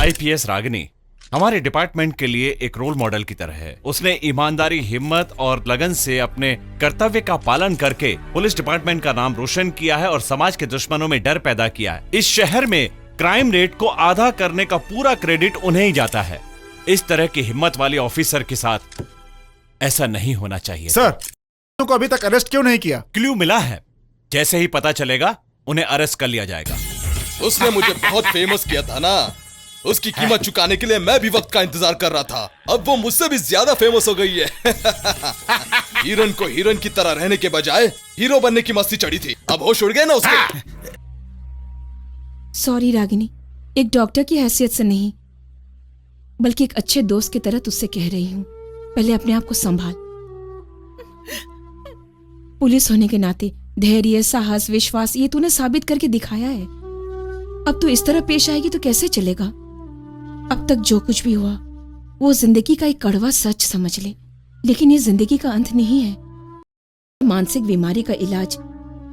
IPS Ragini हमारे department के लिए एक रोल मॉडल की तरह है। उसने ईमानदारी, हिम्मत और लगन से अपने कर्तव्य का पालन करके पुलिस डिपार्टमेंट का नाम रोशन किया है और समाज के दुश्मनों में डर पैदा किया है। इस शहर में क्राइम रेट को आधा करने का पूरा क्रेडिट उन्हें ही जाता है। इस तरह की हिम्मत वाले ऑफिसर के साथ ऐसा नहीं होना चाहिए। सर, को अभी तक अरेस्ट क्यों नहीं किया? क्लू मिला है, जैसे ही पता चलेगा उन्हें अरेस्ट कर लिया जाएगा। उसने मुझे बहुत फेमस किया था ना, उसकी कीमत चुकाने के लिए मैं भी वक्त का इंतजार कर रहा था। अब वो मुझसे भी ज्यादा फेमस हो गई है। हीरोइन को हीरोइन की तरह रहने के बजाय हीरो बनने की मस्ती चढ़ी थी। अब होश उड़ गए ना उसके। सॉरी रागिनी, एक डॉक्टर की हैसियत से नहीं बल्कि एक अच्छे दोस्त की तरह तुझसे कह रही हूँ, पहले अपने आप को संभाल। पुलिस होने के नाते धैर्य, साहस, विश्वास ये तूने साबित करके दिखाया है। अब तू इस तरह पेश आएगी तो कैसे चलेगा? अब तक जो कुछ भी हुआ वो जिंदगी का एक कड़वा सच समझ ले, लेकिन ये जिंदगी का अंत नहीं है। मानसिक बीमारी का इलाज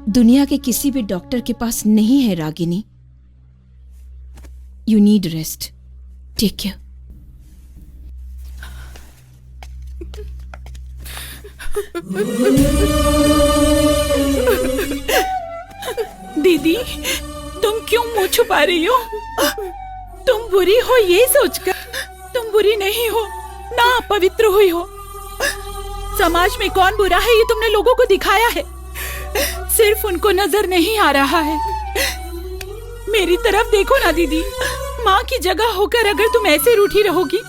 दुनिया के किसी भी डॉक्टर के पास नहीं है Ragini. You need rest. Take care. दीदी, तुम क्यों मुंह छुपा रही हो? तुम बुरी हो ये सोचकर। तुम बुरी नहीं हो ना, पवित्र हुई हो। समाज में कौन बुरा है ये तुमने लोगों को दिखाया है, सिर्फ उनको नजर नहीं आ रहा है। मेरी तरफ देखो ना दीदी, माँ की जगह होकर अगर तुम ऐसे रूठी रहोगी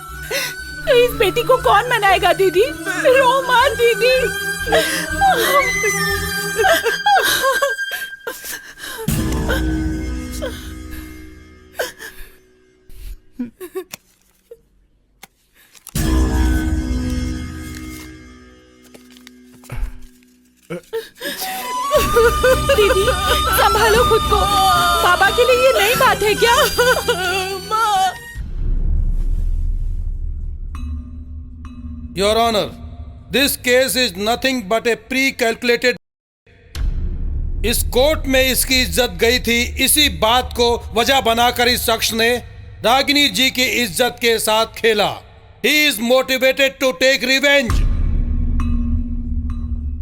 तो इस बेटी को कौन मनाएगा? दीदी रो मत दीदी। दीदी संभालो खुद को, बाबा के लिए ये नई बात है क्या? Your Honor, this case is nothing but a pre-calculated। इस कोर्ट में इसकी इज्जत गई थी, इसी बात को वजह बनाकर इस शख्स ने रागिनी जी की इज्जत के साथ खेला। He is motivated to take revenge।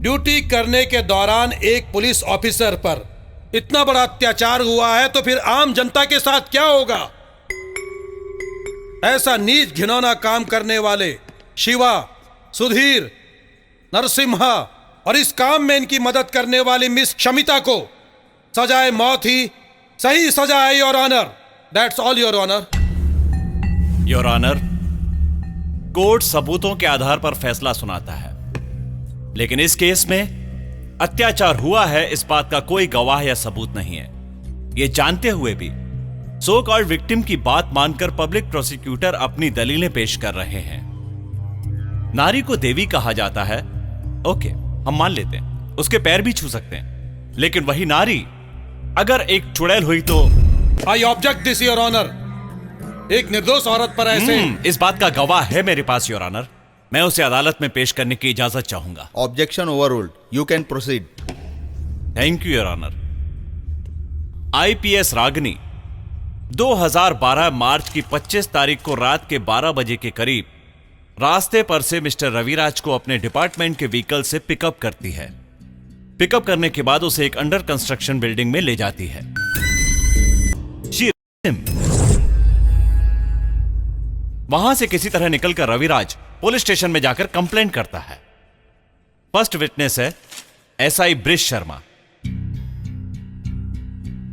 Duty करने के दौरान एक पुलिस ऑफिसर पर इतना बड़ा अत्याचार हुआ है तो फिर आम जनता के साथ क्या होगा? ऐसा नीच घिनौना काम करने वाले शिवा, सुधीर, नरसिम्हा और इस काम में इनकी मदद करने वाली मिस शमिता को सजाए मौत ही सही सजा है, your honour. That's all your honour. Your honour, court सबूतों के आधार पर फैसला सुनाता है, लेकिन इस केस में अत्याचार हुआ है इस बात का कोई गवाह या सबूत नहीं है। ये जानते हुए भी सो कॉल्ड विक्टिम की बात मानकर पब्लिक प्रोसिक्यूटर अपनी दलीलें पेश कर रहे हैं। नारी को देवी कहा जाता है, ओके हम मान लेते हैं, उसके पैर भी छू सकते हैं, लेकिन वही नारी अगर एक चुड़ैल हुई तो I object this your honour. एक निर्दोष औरत पर ऐसे इस बात का गवाह है मेरे पास योर ऑनर। मैं उसे अदालत में पेश करने की इजाजत चाहूंगा। Objection overruled, you can proceed. Thank you your honour. IPS Ragini 2012 मार्च की 25 तारीख को रात के 12 बजे के करीब रास्ते पर से मिस्टर रविराज को अपने डिपार्टमेंट के व्हीकल से पिकअप करती है। पिकअप करने के बाद उसे एक अंडर कंस्ट्रक्शन बिल्डिंग में ले जाती है। वहां से किसी तरह निकलकर रविराज पुलिस स्टेशन में जाकर कंप्लेंट करता है। फर्स्ट विटनेस है एसआई ब्रिश शर्मा।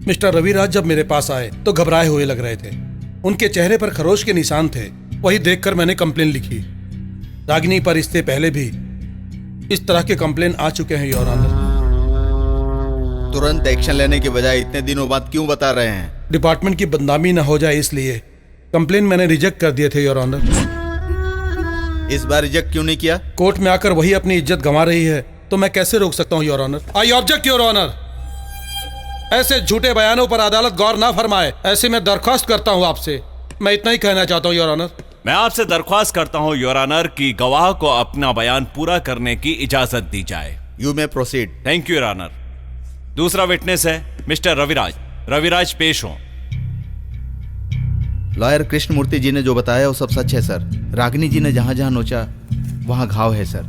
मिस्टर रविराज जब मेरे पास आए तो घबराए हुए लग रहे थे। उनके चेहरे पर खरोश के निशान थे। वही देखकर मैंने कंप्लेन लिखी। रागिनी पर इससे पहले भी इस तरह के कंप्लेन आ चुके हैं योर ऑनर। तुरंत एक्शन लेने के बजाय इतने दिनों बाद क्यों बता रहे हैं? डिपार्टमेंट की बदनामी न हो जाए इसलिए कंप्लेन मैंने रिजेक्ट कर दिए थे योर ऑनर। इस बार रिजेक्ट क्यों नहीं किया? कोर्ट में आकर वही अपनी इज्जत गंवा रही है तो मैं कैसे रोक सकता हूं your honour. I object your honour. ऐसे झूठे बयानों पर अदालत गौर ना फरमाए, ऐसे मैं दरख्वास्त करता हूं आपसे। मैं इतना ही कहना चाहता हूं योर ऑनर। मैं आपसे दरख्वास्त करता हूं योर ऑनर कि गवाह को अपना बयान पूरा करने की इजाजत दी जाए। You may proceed. Thank you your honour. दूसरा विटनेस है मिस्टर रविराज। रविराज पेश हो। लॉयर कृष्णमूर्ति जी ने जो बताया वो सब सच है सर। रागिनी जी ने जहां जहां नोचा वहां घाव है sir.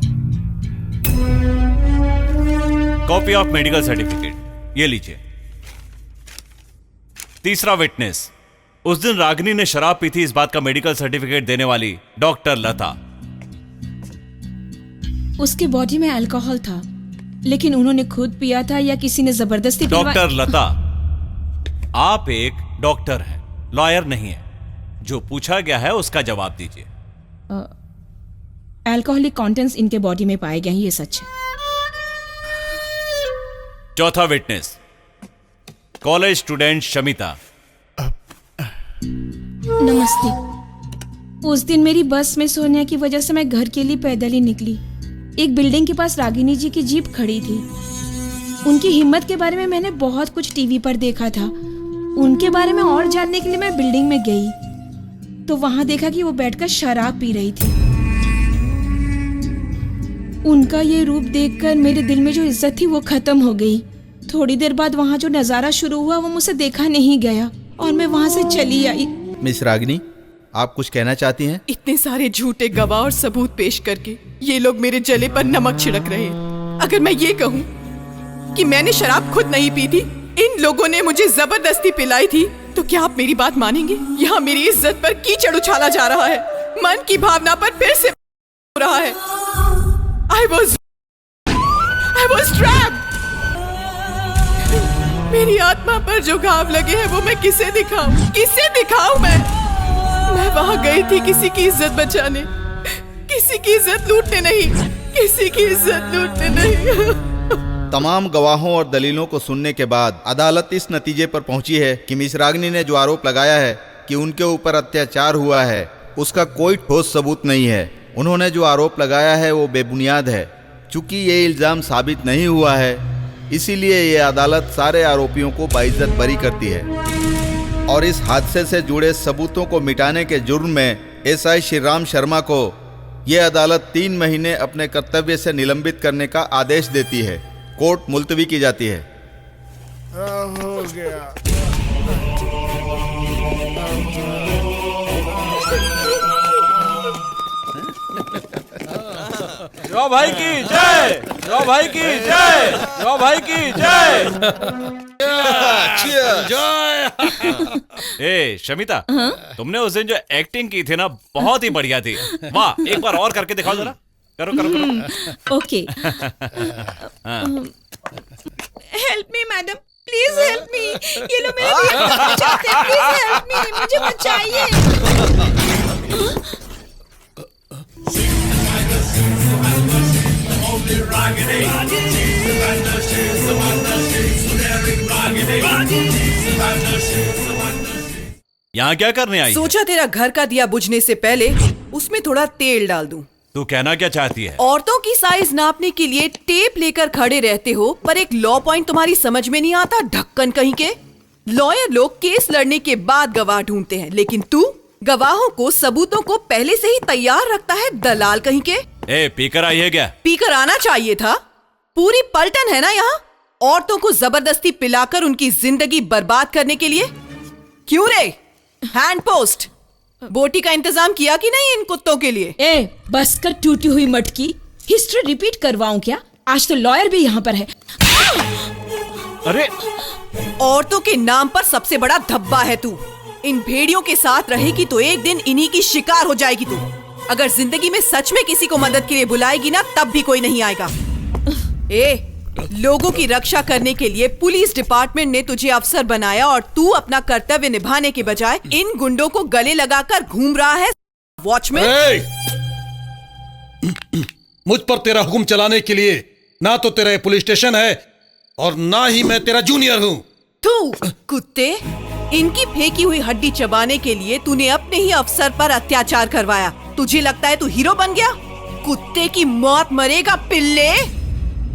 Copy of medical certificate ये लीजिए। तीसरा विटनेस, उस दिन रागिनी ने शराब पी थी, इस बात का मेडिकल सर्टिफिकेट देने वाली डॉक्टर लता। उसके बॉडी में अल्कोहल था, लेकिन उन्होंने खुद पिया था या किसी ने जबरदस्ती डॉक्टर लता, आप एक डॉक्टर हैं, लॉयर नहीं है। जो पूछा गया है उसका जवाब दीजिए। अल्कोहलिक कंटेंट्स इनके बॉडी में पाए गए हैं, ये सच है। चौथा विटनेस, कॉलेज स्टूडेंट शमिता। नमस्ते। उस दिन मेरी बस मिस होने की वजह से मैं घर के लिए पैदल ही निकली। एक बिल्डिंग के पास रागिनी जी की जीप खड़ी थी। उनकी हिम्मत के बारे में मैंने बहुत कुछ टीवी पर देखा था। उनके बारे में और जानने के लिए मैं बिल्डिंग में गई तो वहां देखा कि वो बैठकर शराब पी रही थी। उनका ये रूप देखकर मेरे दिल में जो इज्जत थी वो खत्म हो गई। थोड़ी देर बाद वहां जो नजारा शुरू हुआ वो मुझसे देखा नहीं गया और मैं वहां से चली आई। मिस रागिनी, आप कुछ कहना चाहती हैं? इतने सारे झूठे गवाह और सबूत पेश करके ये लोग मेरे जले पर नमक छिड़क रहे हैं। अगर मैं ये कहूँ कि मैंने शराब खुद नहीं पी थी, इन लोगों ने मुझे जबरदस्ती पिलाई थी, तो क्या आप मेरी बात मानेंगे? यहाँ मेरी इज्जत पर कीचड़ उछाला जा रहा है, मन की भावना पर फिर से हो रहा है। I was trapped। मेरी आत्मा पर जो घाव लगे हैं वो मैं किसे दिखाऊं? किसे दिखाऊं मैं वहां गई थी किसी की इज्जत बचाने, किसी की इज्जत लूटने नहीं, किसी की इज्जत लूटने नहीं। तमाम गवाहों और दलीलों को सुनने के बाद अदालत इस नतीजे पर पहुंची है कि मिस रागिनी ने जो आरोप लगाया है कि उनके ऊपर अत्याचार हुआ है, उसका कोई ठोस सबूत नहीं है। उन्होंने जो आरोप लगाया है वो बेबुनियाद है। चूंकि ये इल्जाम साबित नहीं हुआ है, इसीलिए ये अदालत सारे आरोपियों को बाइज्जत बरी करती है और इस हादसे से जुड़े सबूतों को मिटाने के जुर्म में एसआई श्रीराम शर्मा को ये अदालत 3 महीने अपने कर्तव्य से निलंबित करने का आदेश देती है। कोर्ट मुलतवी की जाती है। हो गया। जो भाई की जय, जो भाई की जय, जो भाई की जय। ए शमिता, तुमने उस दिन जो एक्टिंग की थी ना, बहुत ही बढ़िया थी। वाह, एक बार और करके दिखाओ जरा। करो करो करो। Okay. Help me madam, please help me. ये लो मेरा बेटा बचाते हैं, प्लीज हेल्प मी, मुझे बचाइए। यहाँ क्या करने आई? सोचा तेरा घर का दिया बुझने से पहले उसमें थोड़ा तेल डाल दूं। तू कहना क्या चाहती है? औरतों की साइज नापने के लिए टेप लेकर खड़े रहते हो, पर एक लॉ पॉइंट तुम्हारी समझ में नहीं आता, ढक्कन कहीं के। लॉयर लोग केस लड़ने के बाद गवाह ढूंढते हैं, लेकिन तू गवाहों को, सबूतों को पहले से ही तैयार रखता है, दलाल कहीं के। ए, पीकर आई है क्या? पीकर आना चाहिए था। पूरी पलटन है ना यहाँ, औरतों को जबरदस्ती पिलाकर उनकी जिंदगी बर्बाद करने के लिए। क्यों रे, हैंड पोस्ट बोटी का इंतजाम किया कि नहीं इन कुत्तों के लिए? ए, बस कर टूटी हुई मटकी। हिस्ट्री रिपीट करवाऊं क्या? आज तो लॉयर भी यहाँ पर है। अरे, औरतों के नाम पर सबसे बड़ा धब्बा है तू। इन भेड़ियों के साथ रहेगी तो एक दिन इन्हीं की शिकार हो जाएगी तू। अगर जिंदगी में सच में किसी को मदद के लिए बुलाएगी ना, तब भी कोई नहीं आएगा। ए, लोगों की रक्षा करने के लिए पुलिस डिपार्टमेंट ने तुझे अफसर बनाया और तू अपना कर्तव्य निभाने के बजाय इन गुंडों को गले लगाकर घूम रहा है। वॉचमैन, मुझ पर तेरा हुक्म चलाने के लिए ना तो तेरा पुलिस स्टेशन है और ना ही मैं तेरा जूनियर हूँ। तू कुत्ते, इनकी फेंकी हुई हड्डी चबाने के लिए तूने अपने ही अफसर पर अत्याचार करवाया। तुझे लगता है तू हीरो बन गया? कुत्ते की मौत मरेगा पिल्ले,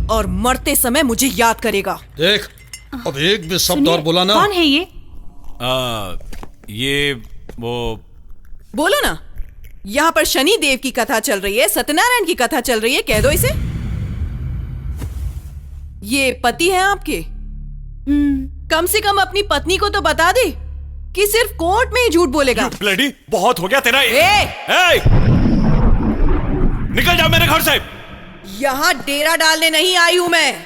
और मरते समय मुझे याद करेगा। देख, अब एक भी शब्द और बोला ना। कौन है ये? ये वो बोलो ना। यहाँ पर शनि देव की कथा चल रही है, सत्यनारायण की कथा चल रही है, कह दो इसे। ये पति है आपके? कम से कम अपनी पत्नी को तो बता दे। कि सिर्फ कोर्ट में ही झूठ बोलेगा? ब्लडी, बहुत हो गया तेरा। ए! निकल जाओ मेरे घर से। यहाँ डेरा डालने नहीं आई हूँ मैं।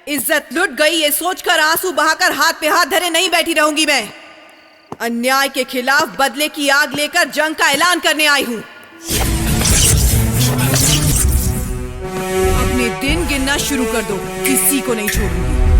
इज्जत लुट गई ये सोचकर आंसू बहाकर हाथ पे हाथ धरे नहीं बैठी रहूंगी मैं। अन्याय के खिलाफ बदले की आग लेकर जंग का ऐलान करने आई हूँ। अपने दिन गिनना शुरू कर दो, किसी को नहीं छोड़ूंगी।